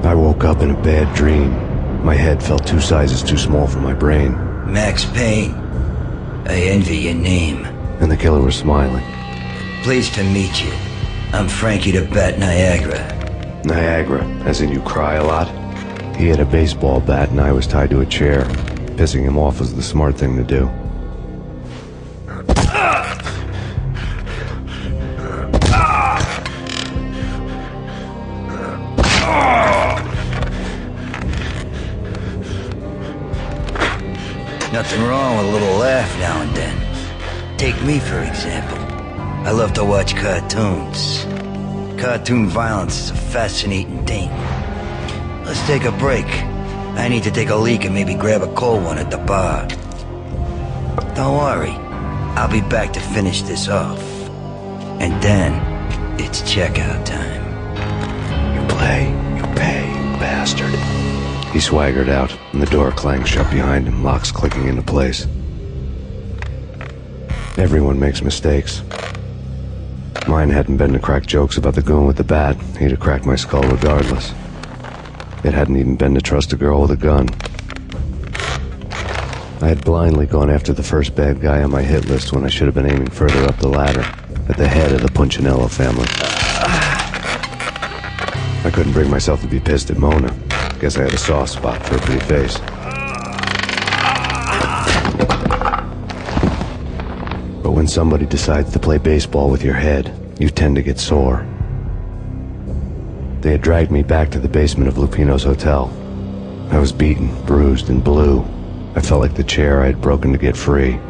I woke up in a bad dream. My head felt 2 sizes too small for my brain. Max Payne. I envy your name. And the killer was smiling. Pleased to meet you. I'm Frankie the Bat Niagara. Niagara, as in you cry a lot? He had a baseball bat and I was tied to a chair. Pissing him off was the smart thing to do. Nothing wrong with a little laugh now and then. Take me, for example. I love to watch cartoons. Cartoon violence is a fascinating thing. Let's take a break. I need to take a leak and maybe grab a cold one at the bar. Don't worry. I'll be back to finish this off. And then, it's checkout time. You play, you pay, you bastard. He swaggered out, and the door clanged shut behind him, locks clicking into place. Everyone makes mistakes. Mine hadn't been to crack jokes about the goon with the bat. He'd have cracked my skull regardless. It hadn't even been to trust a girl with a gun. I had blindly gone after the first bad guy on my hit list when I should have been aiming further up the ladder, at the head of the Punchinello family. I couldn't bring myself to be pissed at Mona. Guess I had a soft spot for a pretty face. But when somebody decides to play baseball with your head, you tend to get sore. They had dragged me back to the basement of Lupino's hotel. I was beaten, bruised, and blue. I felt like the chair I had broken to get free.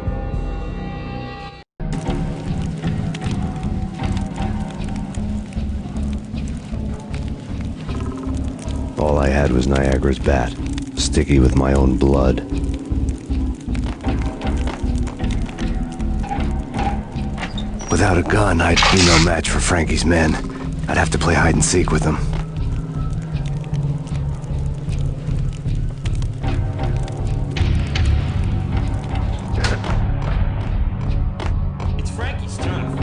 All I had was Niagara's bat, sticky with my own blood. Without a gun, I'd be no match for Frankie's men. I'd have to play hide and seek with them. It's Frankie's turn.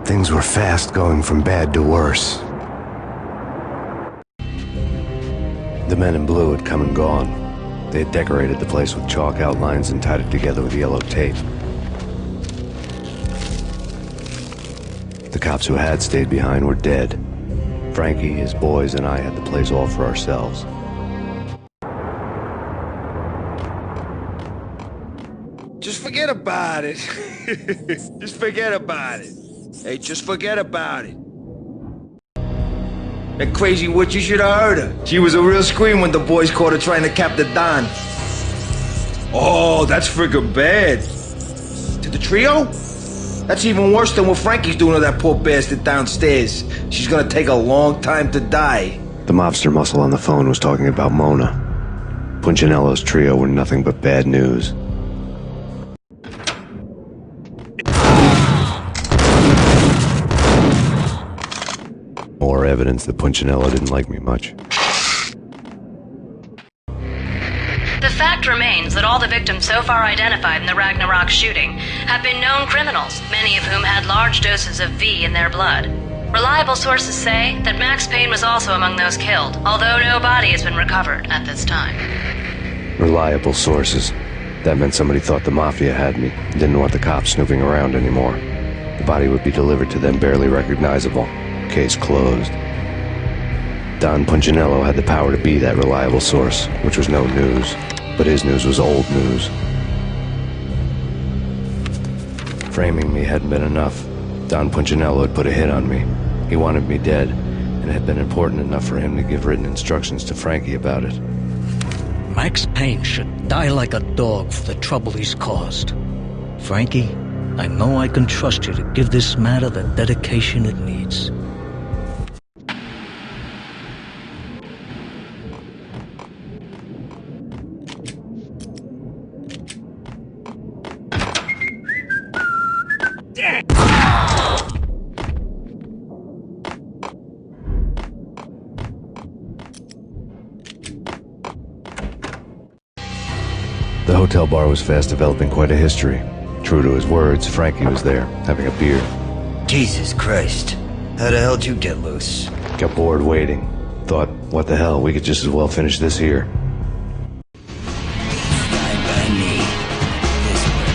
Things were fast going from bad to worse. The men in blue had come and gone. They had decorated the place with chalk outlines and tied it together with yellow tape. The cops who had stayed behind were dead. Frankie, his boys, and I had the place all for ourselves. Just forget about it. Just forget about it. Hey, just forget about it. That crazy witch, you should have heard her. She was a real scream when the boys caught her trying to cap the Don. Oh, that's friggin' bad. To the trio? That's even worse than what Frankie's doing to that poor bastard downstairs. She's gonna take a long time to die. The mobster muscle on the phone was talking about Mona. Punchinello's trio were nothing but bad news. More evidence that Punchinello didn't like me much. The fact remains that all the victims so far identified in the Ragnarok shooting have been known criminals, many of whom had large doses of V in their blood. Reliable sources say that Max Payne was also among those killed, although no body has been recovered at this time. Reliable sources. That meant somebody thought the Mafia had me, didn't want the cops snooping around anymore. The body would be delivered to them barely recognizable. Case closed. Don Punchinello had the power to be that reliable source, which was no news. But his news was old news. Framing me hadn't been enough. Don Punchinello had put a hit on me. He wanted me dead, and it had been important enough for him to give written instructions to Frankie about it. Max Payne should die like a dog for the trouble he's caused. Frankie, I know I can trust you to give this matter the dedication it needs. The hotel bar was fast developing quite a history. True to his words, Frankie was there, having a beer. Jesus Christ. How the hell did you get loose? Got bored waiting. Thought, what the hell, we could just as well finish this here. Fine by me. This one's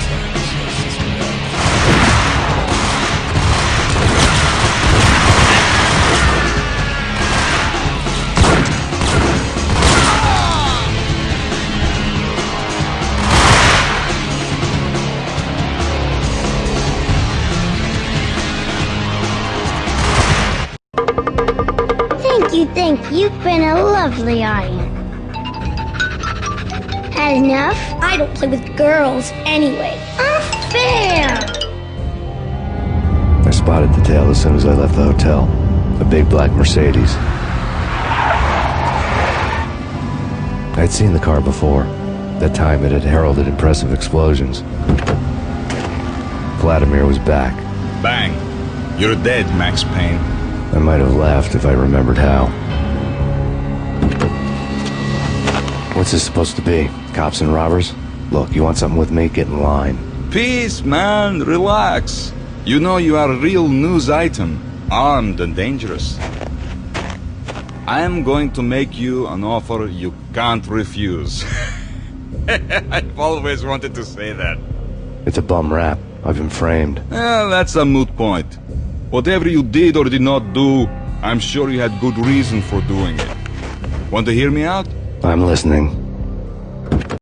Thank you. You've been a lovely audience. Had enough? I don't play with girls anyway. Unfair! I spotted the tail as soon as I left the hotel. A big black Mercedes. I'd seen the car before. That time it had heralded impressive explosions. Vladimir was back. Bang. You're dead, Max Payne. I might have laughed if I remembered how. What's this supposed to be? Cops and robbers? Look, you want something with me? Get in line. Peace, man. Relax. You know you are a real news item. Armed and dangerous. I am going to make you an offer you can't refuse. I've always wanted to say that. It's a bum rap. I've been framed. Well, that's a moot point. Whatever you did or did not do, I'm sure you had good reason for doing it. Want to hear me out? I'm listening.